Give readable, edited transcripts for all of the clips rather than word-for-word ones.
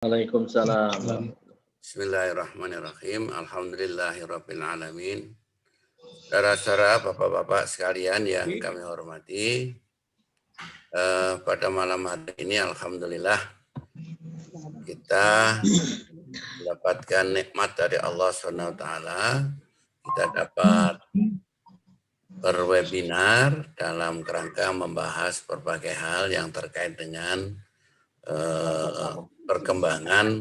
Waalaikumsalam. Salam. Bismillahirrahmanirrahim. Alhamdulillahirrabbilalamin. Saudara-saudara, bapak-bapak sekalian yang kami hormati, pada malam hari ini Alhamdulillah kita mendapatkan nikmat dari Allah SWT. Kita dapat berwebinar dalam kerangka membahas berbagai hal yang terkait dengan perkembangan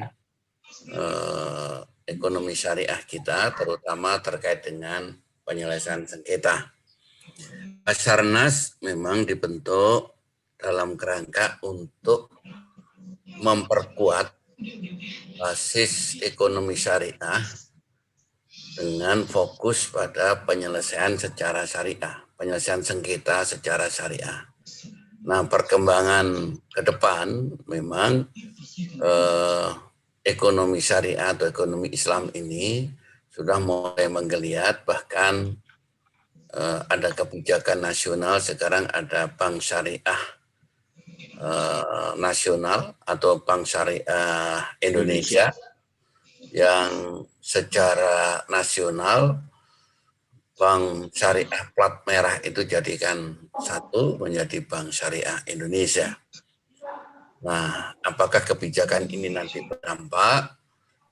ekonomi syariah kita, terutama terkait dengan penyelesaian sengketa. Basarnas memang dibentuk dalam kerangka untuk memperkuat basis ekonomi syariah dengan fokus pada penyelesaian secara syariah, penyelesaian sengketa secara syariah. Nah, perkembangan ke depan memang ekonomi syariah atau ekonomi Islam ini sudah mulai menggeliat, bahkan ada kebijakan nasional, sekarang ada Bank Syariah Nasional atau Bank Syariah Indonesia yang secara nasional Bank Syariah plat merah itu jadikan satu menjadi Bank Syariah Indonesia. Nah, apakah kebijakan ini nanti berdampak?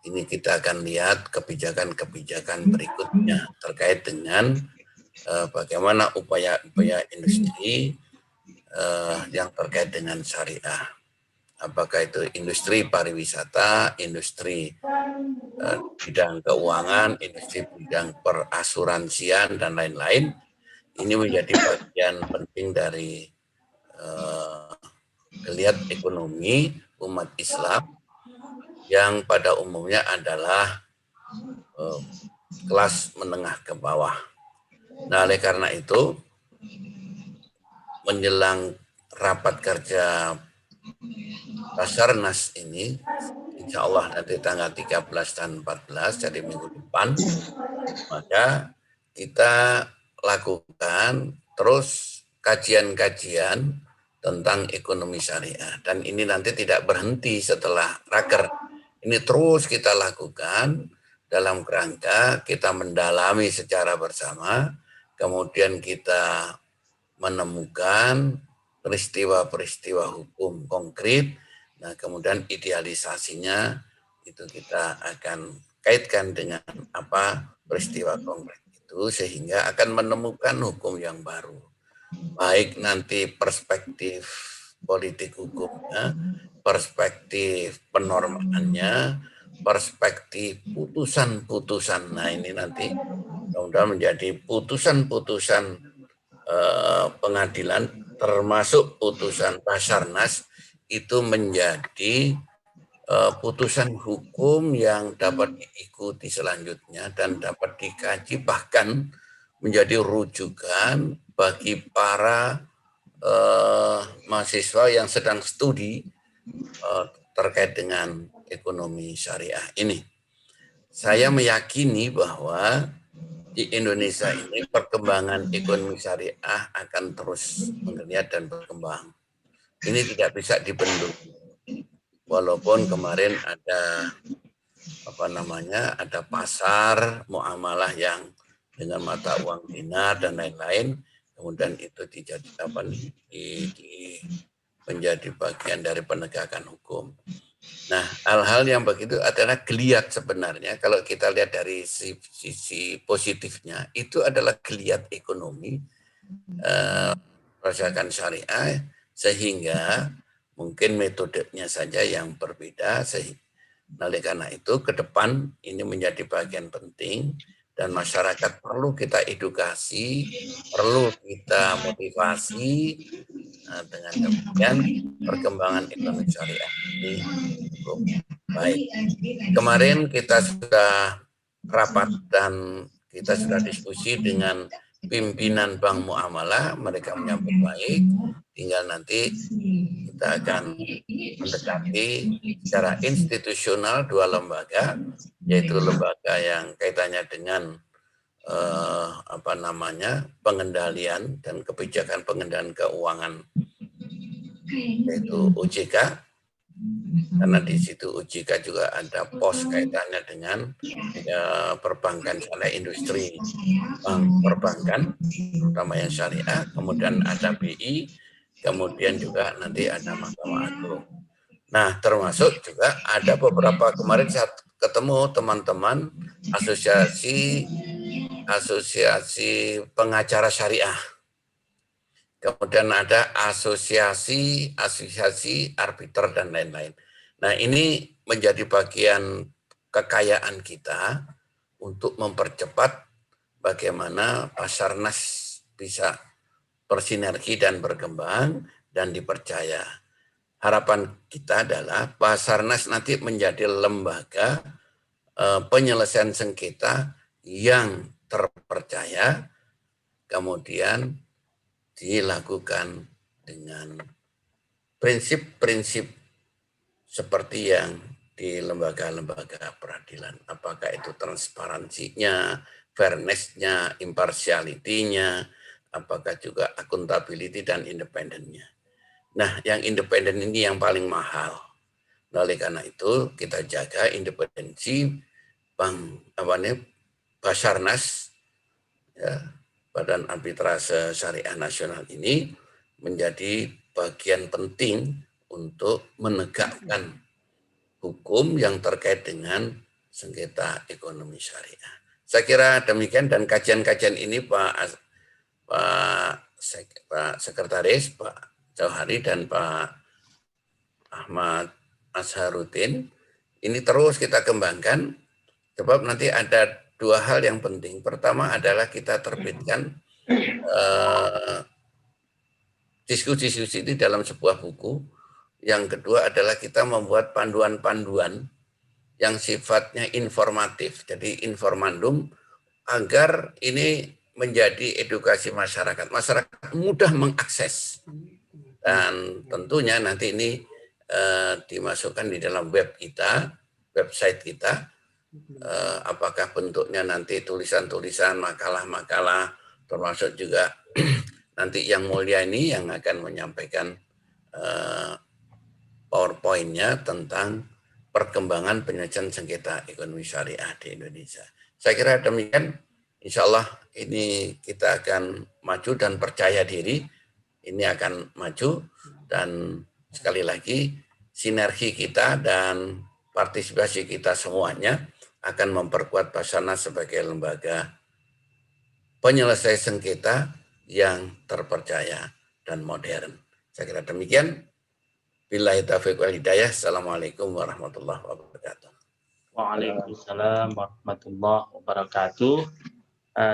Ini kita akan lihat kebijakan-kebijakan berikutnya terkait dengan bagaimana upaya-upaya industri yang terkait dengan syariah. Apakah itu industri pariwisata, industri bidang keuangan, industri bidang perasuransian, dan lain-lain. Ini menjadi bagian penting dari geliat ekonomi umat Islam yang pada umumnya adalah kelas menengah ke bawah. Nah, oleh karena itu, menjelang rapat kerja Basarnas ini, insya Allah nanti tanggal 13 dan 14, jadi minggu depan, maka kita lakukan terus kajian-kajian tentang ekonomi syariah. Dan ini nanti tidak berhenti setelah raker. Ini terus kita lakukan dalam kerangka kita mendalami secara bersama, kemudian kita menemukan peristiwa-peristiwa hukum konkret. Nah, kemudian idealisasinya itu kita akan kaitkan dengan apa peristiwa konkret itu, sehingga akan menemukan hukum yang baru. Baik nanti perspektif politik hukumnya, perspektif penormaannya, perspektif putusan-putusan. Nah, ini nanti mudah-mudahan menjadi putusan-putusan pengadilan, termasuk putusan Basarnas, itu menjadi putusan hukum yang dapat diikuti selanjutnya dan dapat dikaji, bahkan menjadi rujukan bagi para mahasiswa yang sedang studi terkait dengan ekonomi syariah ini. Saya meyakini bahwa di Indonesia ini perkembangan ekonomi syariah akan terus menggeliat dan berkembang. Ini tidak bisa dibendung. Walaupun kemarin ada ada pasar muamalah yang dengan mata uang dinar dan lain-lain, kemudian itu menjadi bagian dari penegakan hukum. Nah, hal-hal yang begitu adalah geliat sebenarnya. Kalau kita lihat dari sisi positifnya, itu adalah geliat ekonomi perdagangan syariah, sehingga mungkin metodenya saja yang berbeda. Oleh karena itu, ke depan ini menjadi bagian penting dan masyarakat perlu kita edukasi, perlu kita motivasi. Dengan demikian perkembangan ekonomi syariah ini cukup baik. Kemarin kita sudah rapat dan kita sudah diskusi dengan pimpinan Bank Muamalah, mereka menyambut baik. Tinggal nanti kita akan mendekati secara institusional dua lembaga, yaitu lembaga yang kaitannya dengan pengendalian dan kebijakan pengendalian keuangan, yaitu OJK, Karena di situ OJK juga ada pos kaitannya dengan perbankan syariah, industri bank perbankan, terutama yang syariah, kemudian ada BI, kemudian juga nanti ada Mahkamah Agung. Nah, termasuk juga ada beberapa kemarin saya ketemu teman-teman asosiasi pengacara syariah. Kemudian ada asosiasi arbiter dan lain-lain. Nah, ini menjadi bagian kekayaan kita untuk mempercepat bagaimana Basarnas bisa bersinergi dan berkembang dan dipercaya. Harapan kita adalah Basarnas nanti menjadi lembaga penyelesaian sengketa yang terpercaya, kemudian dilakukan dengan prinsip-prinsip seperti yang di lembaga-lembaga peradilan. Apakah itu transparansinya, fairness-nya, impartiality-nya, apakah juga accountability dan independennya. Nah, yang independen ini yang paling mahal. Nah, oleh karena itu kita jaga independensi Basarnas, ya, Badan Arbitrase Syariah Nasional ini menjadi bagian penting untuk menegakkan hukum yang terkait dengan sengketa ekonomi syariah. Saya kira demikian, dan kajian-kajian ini Pak Sekretaris, Pak Jauhari dan Pak Ahmad Azharuddin, ini terus kita kembangkan, sebab nanti ada dua hal yang penting. Pertama adalah kita terbitkan diskusi-diskusi di dalam sebuah buku. Yang kedua adalah kita membuat panduan-panduan yang sifatnya informatif, jadi informandum, agar ini menjadi edukasi masyarakat. Masyarakat mudah mengakses. Dan tentunya nanti ini dimasukkan di dalam web kita, website kita, apakah bentuknya nanti tulisan-tulisan, makalah-makalah, termasuk juga nanti yang mulia ini yang akan menyampaikan PowerPoint-nya tentang perkembangan penyelesaian sengketa ekonomi syariah di Indonesia. Saya kira demikian, insya Allah ini kita akan maju dan percaya diri, ini akan maju, dan sekali lagi sinergi kita dan partisipasi kita semuanya akan memperkuat Basarnas sebagai lembaga penyelesai sengketa yang terpercaya dan modern. Saya kira demikian. Billahi taufiq wal hidayah. Assalamualaikum warahmatullahi wabarakatuh. Waalaikumsalam warahmatullahi wabarakatuh.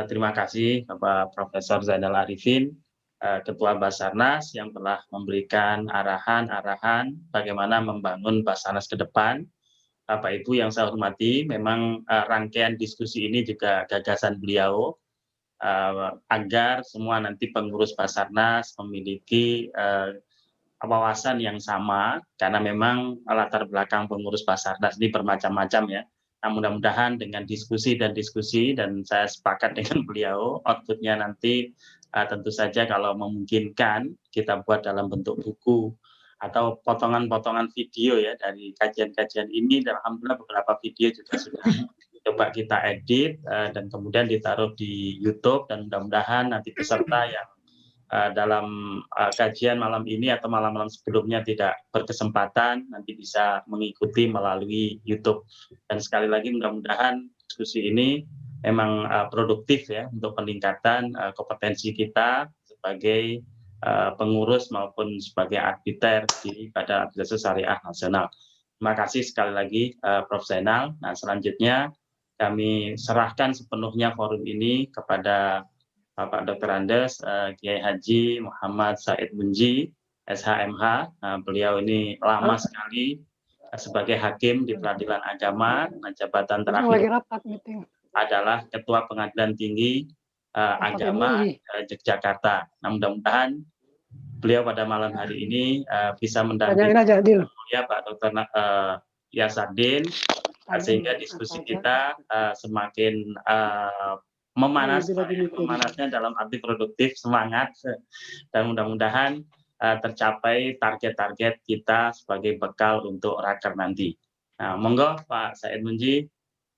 Terima kasih Bapak Profesor Zainal Arifin, Ketua Basarnas, yang telah memberikan arahan-arahan bagaimana membangun Basarnas ke depan. Bapak Ibu yang saya hormati, memang rangkaian diskusi ini juga gagasan beliau, agar semua nanti pengurus Basarnas memiliki wawasan yang sama, karena memang latar belakang pengurus Basarnas ini bermacam-macam ya. Nah, mudah-mudahan dengan diskusi dan saya sepakat dengan beliau, outputnya nanti tentu saja kalau memungkinkan kita buat dalam bentuk buku atau potongan-potongan video ya dari kajian-kajian ini. Dan alhamdulillah beberapa video juga sudah coba kita edit dan kemudian ditaruh di YouTube, dan mudah-mudahan nanti peserta yang dalam kajian malam ini atau malam-malam sebelumnya tidak berkesempatan nanti bisa mengikuti melalui YouTube. Dan sekali lagi mudah-mudahan diskusi ini memang produktif ya untuk peningkatan kompetensi kita sebagai pengurus maupun sebagai arbiter di Badan Arbitrase Syariah Nasional. Terima kasih sekali lagi Prof. Zainal. Nah, selanjutnya kami serahkan sepenuhnya forum ini kepada Bapak Dr. Andes, Kiai Haji Muhammad Said Bunji, SHMH. Beliau ini lama sekali sebagai hakim di Peradilan Agama. Jabatan terakhir adalah Ketua Pengadilan Tinggi Agama Yogyakarta. Nah, mudah-mudahan beliau pada malam hari ini bisa mendampingi ya Pak Dr. Yasaddin, sehingga diskusi kita semakin memanasnya dalam arti produktif, semangat, dan mudah-mudahan tercapai target-target kita sebagai bekal untuk raker nanti. Nah, monggo Pak Said Munji.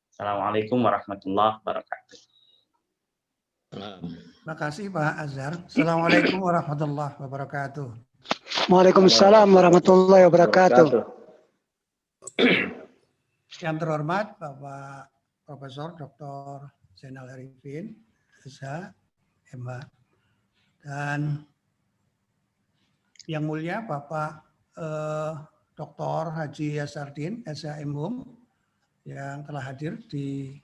Assalamualaikum warahmatullahi wabarakatuh. Terima kasih Pak Azhar. Assalamualaikum warahmatullahi wabarakatuh. Waalaikumsalam warahmatullahi wabarakatuh. Yang terhormat Bapak Profesor Dr. Zainal Arifin, SH, MH, dan yang mulia Bapak Dr. Haji Yasardin, SH, MHUM, yang telah hadir di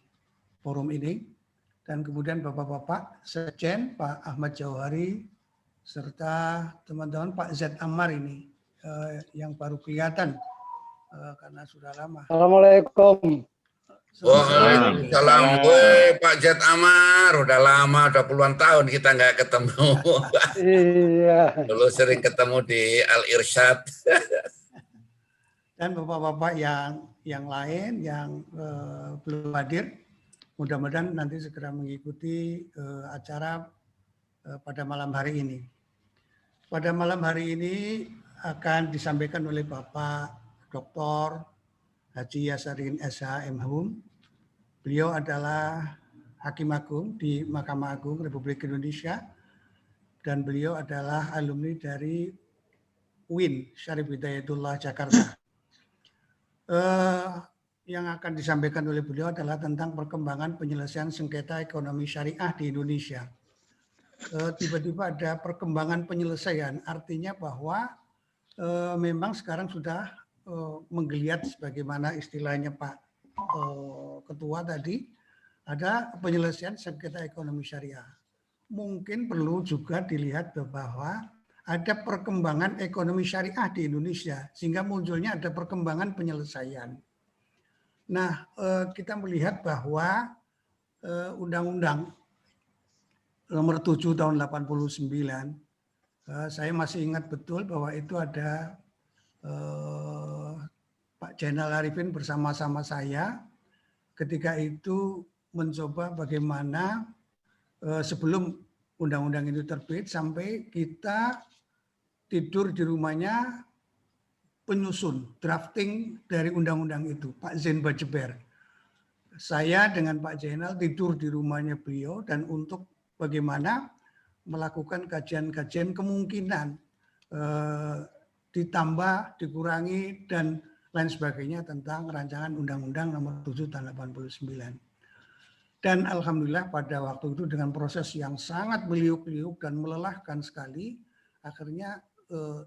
forum ini, dan kemudian Bapak-Bapak Sekjen, Pak Ahmad Jauhari, serta teman-teman Pak Z Ammar ini yang baru kelihatan karena sudah lama. Assalamualaikum. Waalaikumsalam. Pak Z Ammar, udah lama, udah puluhan tahun kita nggak ketemu. Iya. Dulu sering ketemu di Al Irsyad. Dan bapak-bapak yang lain yang belum hadir, mudah-mudahan nanti segera mengikuti acara pada malam hari ini. Pada malam hari ini akan disampaikan oleh Bapak Dr. Haji Yasardin SH, MHUM. Beliau adalah Hakim Agung di Mahkamah Agung Republik Indonesia dan beliau adalah alumni dari UIN Syarif Hidayatullah Jakarta. Yang akan disampaikan oleh beliau adalah tentang perkembangan penyelesaian sengketa ekonomi syariah di Indonesia. Tiba-tiba ada perkembangan penyelesaian, artinya bahwa memang sekarang sudah menggeliat sebagaimana istilahnya Pak Ketua tadi, ada penyelesaian sengketa ekonomi syariah. Mungkin perlu juga dilihat bahwa ada perkembangan ekonomi syariah di Indonesia, sehingga munculnya ada perkembangan penyelesaian. Nah, kita melihat bahwa Undang-Undang Nomor 7 tahun 89, saya masih ingat betul bahwa itu ada Pak Zainal Arifin bersama-sama saya ketika itu mencoba bagaimana sebelum undang-undang itu terbit sampai kita tidur di rumahnya penyusun drafting dari undang-undang itu, Pak Zain Bajeber. Saya dengan Pak Zainal tidur di rumahnya beliau dan untuk bagaimana melakukan kajian-kajian kemungkinan ditambah, dikurangi, dan lain sebagainya tentang rancangan Undang-Undang Nomor 7 Tahun 89. Dan alhamdulillah pada waktu itu dengan proses yang sangat meliuk-liuk dan melelahkan sekali, akhirnya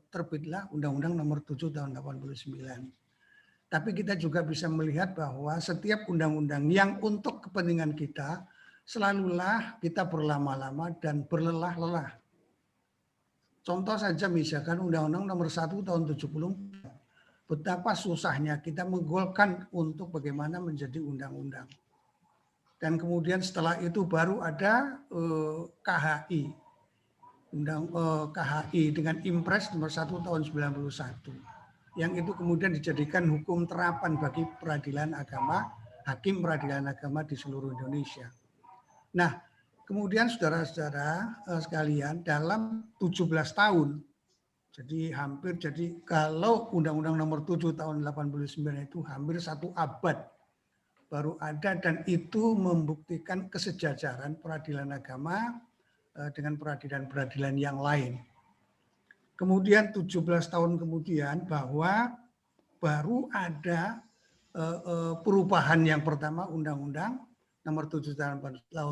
terbitlah Undang-Undang Nomor 7 Tahun 89. Tapi kita juga bisa melihat bahwa setiap undang-undang yang untuk kepentingan kita, selalulah kita berlama-lama dan berlelah-lelah. Contoh saja misalkan Undang-Undang Nomor 1 Tahun 70, betapa susahnya kita menggolkan untuk bagaimana menjadi undang-undang. Dan kemudian setelah itu baru ada KHI, KHI dengan Impres Nomor 1 Tahun 91, yang itu kemudian dijadikan hukum terapan bagi peradilan agama, hakim peradilan agama di seluruh Indonesia. Nah, kemudian saudara-saudara sekalian, dalam 17 tahun, jadi kalau Undang-Undang Nomor 7 Tahun 89 itu hampir 1 abad baru ada, dan itu membuktikan kesejajaran peradilan agama dengan peradilan-peradilan yang lain. Kemudian 17 tahun kemudian bahwa baru ada perubahan yang pertama Undang-Undang Nomor 7 Tahun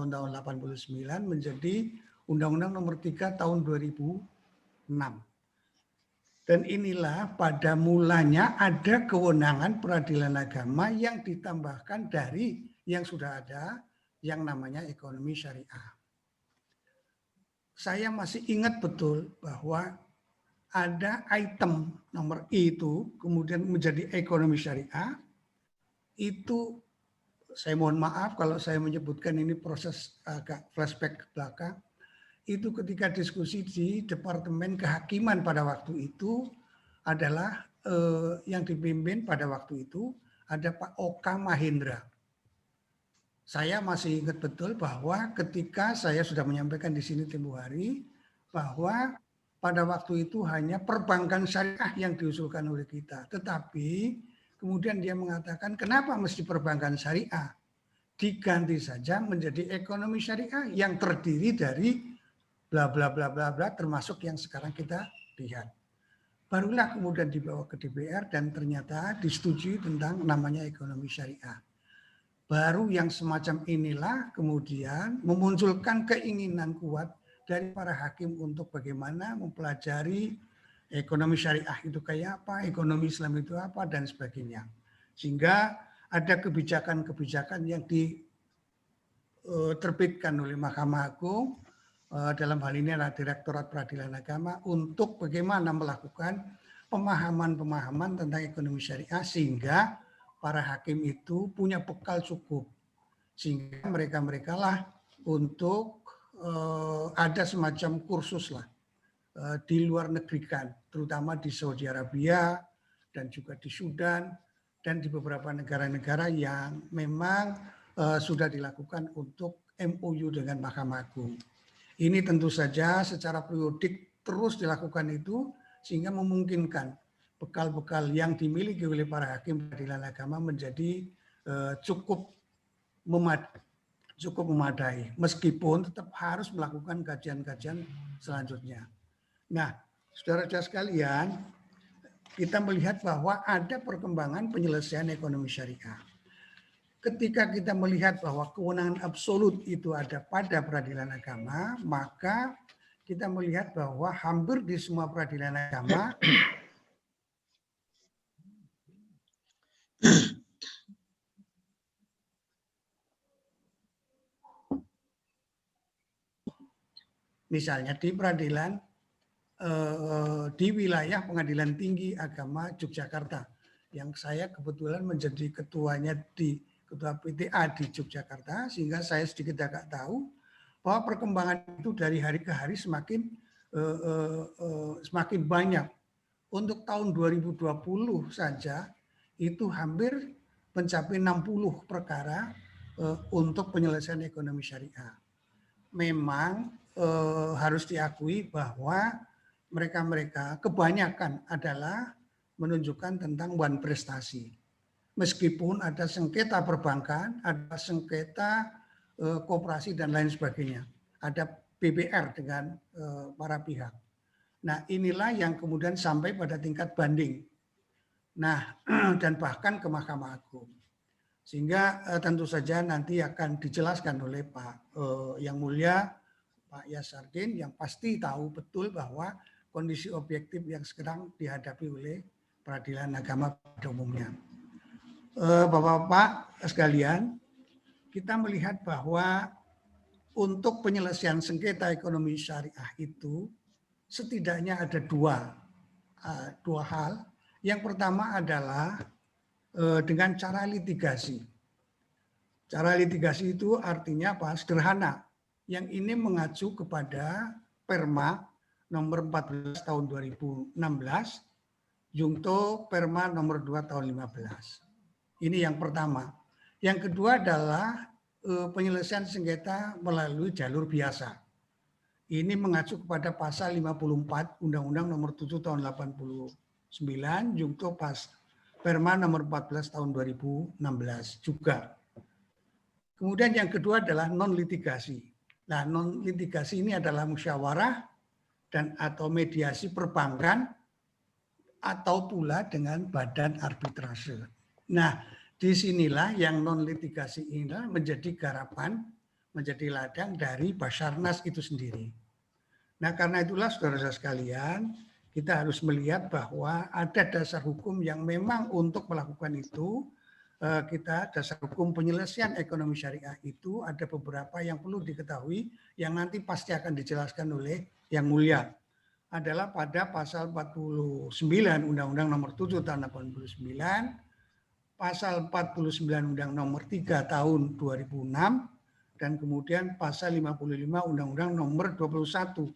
89 menjadi Undang-Undang Nomor 3 Tahun 2006. Dan inilah pada mulanya ada kewenangan peradilan agama yang ditambahkan dari yang sudah ada yang namanya ekonomi syariah. Saya masih ingat betul bahwa ada item nomor I itu kemudian menjadi ekonomi syariah. Itu saya mohon maaf kalau saya menyebutkan ini proses agak flashback ke belakang. Itu ketika diskusi di Departemen Kehakiman pada waktu itu adalah yang dipimpin pada waktu itu ada Pak Oka Mahendra. Saya masih ingat betul bahwa ketika saya sudah menyampaikan di sini tempo hari bahwa pada waktu itu hanya perbankan syariah yang diusulkan oleh kita. Tetapi kemudian dia mengatakan kenapa mesti perbankan syariah? Diganti saja menjadi ekonomi syariah yang terdiri dari bla bla bla bla bla termasuk yang sekarang kita lihat. Barulah kemudian dibawa ke DPR dan ternyata disetujui tentang namanya ekonomi syariah. Baru yang semacam inilah kemudian memunculkan keinginan kuat dari para hakim untuk bagaimana mempelajari ekonomi syariah itu kayak apa, ekonomi Islam itu apa, dan sebagainya. Sehingga ada kebijakan-kebijakan yang diterbitkan oleh Mahkamah Agung, dalam hal ini adalah Direktorat Peradilan Agama, untuk bagaimana melakukan pemahaman-pemahaman tentang ekonomi syariah sehingga para hakim itu punya bekal cukup. Sehingga mereka-mereka lah untuk ada semacam kursus lah di luar negeri kan, terutama di Saudi Arabia dan juga di Sudan dan di beberapa negara-negara yang memang sudah dilakukan untuk MOU dengan Mahkamah Agung. Ini tentu saja secara periodik terus dilakukan itu sehingga memungkinkan bekal-bekal yang dimiliki oleh para hakim peradilan agama menjadi cukup memadai, meskipun tetap harus melakukan kajian-kajian selanjutnya. Nah, saudara-saudara sekalian, kita melihat bahwa ada perkembangan penyelesaian ekonomi syariah. Ketika kita melihat bahwa kewenangan absolut itu ada pada peradilan agama, maka kita melihat bahwa hampir di semua peradilan agama misalnya di peradilan di wilayah Pengadilan Tinggi Agama Yogyakarta yang saya kebetulan menjadi ketuanya ketua PTA di Yogyakarta, sehingga saya sedikit agak tahu bahwa perkembangan itu dari hari ke hari semakin banyak. Untuk tahun 2020 saja itu hampir mencapai 60 perkara untuk penyelesaian ekonomi syariah. Memang harus diakui bahwa mereka-mereka kebanyakan adalah menunjukkan tentang wan prestasi. Meskipun ada sengketa perbankan, ada sengketa koperasi dan lain sebagainya. Ada BBR dengan para pihak. Nah, inilah yang kemudian sampai pada tingkat banding. Nah, dan bahkan ke Mahkamah Agung. Sehingga tentu saja nanti akan dijelaskan oleh Pak Yang Mulia Pak Yasardin yang pasti tahu betul bahwa kondisi objektif yang sekarang dihadapi oleh peradilan agama pada umumnya. Bapak-bapak sekalian, kita melihat bahwa untuk penyelesaian sengketa ekonomi syariah itu setidaknya ada dua hal. Yang pertama adalah dengan cara litigasi. Cara litigasi itu artinya apa? Sederhana. Yang ini mengacu kepada Perma nomor 14 tahun 2016, Jungto Perma nomor 2 tahun 15. Ini yang pertama. Yang kedua adalah penyelesaian sengketa melalui jalur biasa. Ini mengacu kepada pasal 54 Undang-Undang nomor 7 tahun 89, Jungto Perma nomor 14 tahun 2016 juga. Kemudian yang kedua adalah non litigasi. Nah, non litigasi ini adalah musyawarah dan atau mediasi perbankan atau pula dengan badan arbitrase. Nah, disinilah yang non litigasi inilah menjadi garapan, menjadi ladang dari Basarnas itu sendiri. Nah, karena itulah saudara-saudara sekalian, kita harus melihat bahwa ada dasar hukum yang memang untuk melakukan itu. Kita dasar hukum penyelesaian ekonomi syariah itu ada beberapa yang perlu diketahui yang nanti pasti akan dijelaskan oleh Yang Mulia. Adalah pada pasal 49 Undang-Undang nomor 7 tahun 89, pasal 49 Undang nomor 3 tahun 2006, dan kemudian pasal 55 Undang-Undang nomor 21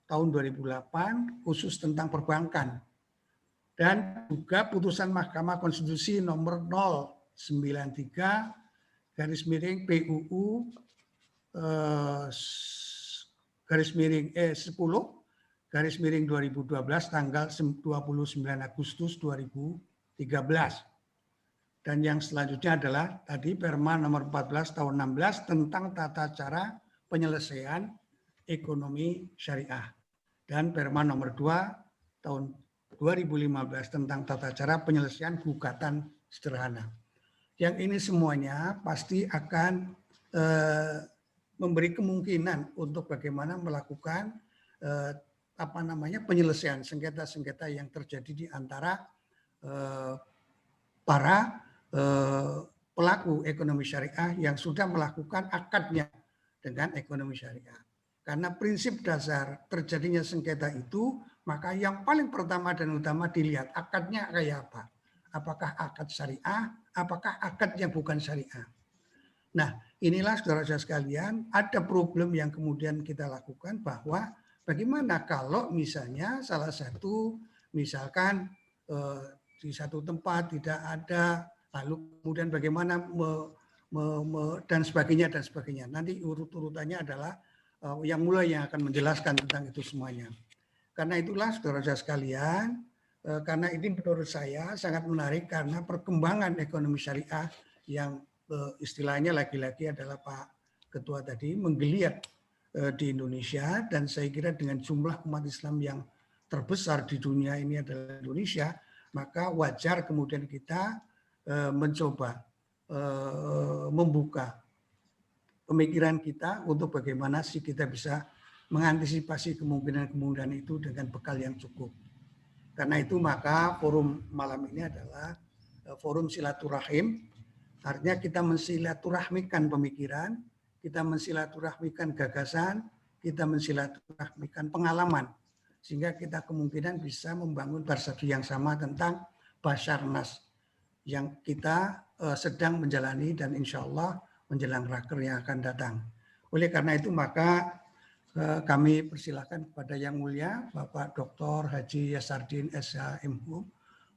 tahun 2008 khusus tentang perbankan. Dan juga putusan Mahkamah Konstitusi nomor 093 garis miring PUU garis miring 10 2012 tanggal 29 Agustus 2013. Dan yang selanjutnya adalah tadi Perma nomor 14 tahun 16 tentang tata cara penyelesaian ekonomi syariah. Dan Perma nomor 2 tahun 2015 tentang tata cara penyelesaian gugatan sederhana. Yang ini semuanya pasti akan memberi kemungkinan untuk bagaimana melakukan penyelesaian sengketa-sengketa yang terjadi di antara para pelaku ekonomi syariah yang sudah melakukan akadnya dengan ekonomi syariah. Karena prinsip dasar terjadinya sengketa itu, maka yang paling pertama dan utama dilihat akadnya kayak apa. Apakah akad syariah, apakah akad yang bukan syariah. Nah, inilah saudara-saudara sekalian, ada problem yang kemudian kita lakukan bahwa bagaimana kalau misalnya salah satu, misalkan di satu tempat tidak ada, lalu kemudian bagaimana dan sebagainya dan sebagainya. Nanti urut-urutannya adalah yang akan menjelaskan tentang itu semuanya. Karena itulah saudara-saudara sekalian, karena ini menurut saya sangat menarik karena perkembangan ekonomi syariah yang istilahnya lagi-lagi adalah Pak Ketua tadi menggeliat di Indonesia, dan saya kira dengan jumlah umat Islam yang terbesar di dunia ini adalah Indonesia, maka wajar kemudian kita mencoba membuka pemikiran kita untuk bagaimana sih kita bisa mengantisipasi kemungkinan-kemungkinan itu dengan bekal yang cukup. Karena itu maka forum malam ini adalah forum silaturahim, artinya kita mensilaturahmikan pemikiran, kita mensilaturahmikan gagasan, kita mensilaturahmikan pengalaman, sehingga kita kemungkinan bisa membangun persepsi yang sama tentang Basarnas yang kita sedang menjalani dan insya Allah menjelang raker yang akan datang. Oleh karena itu maka kami persilahkan kepada Yang Mulia Bapak Dr. Haji Yasardin SH MHum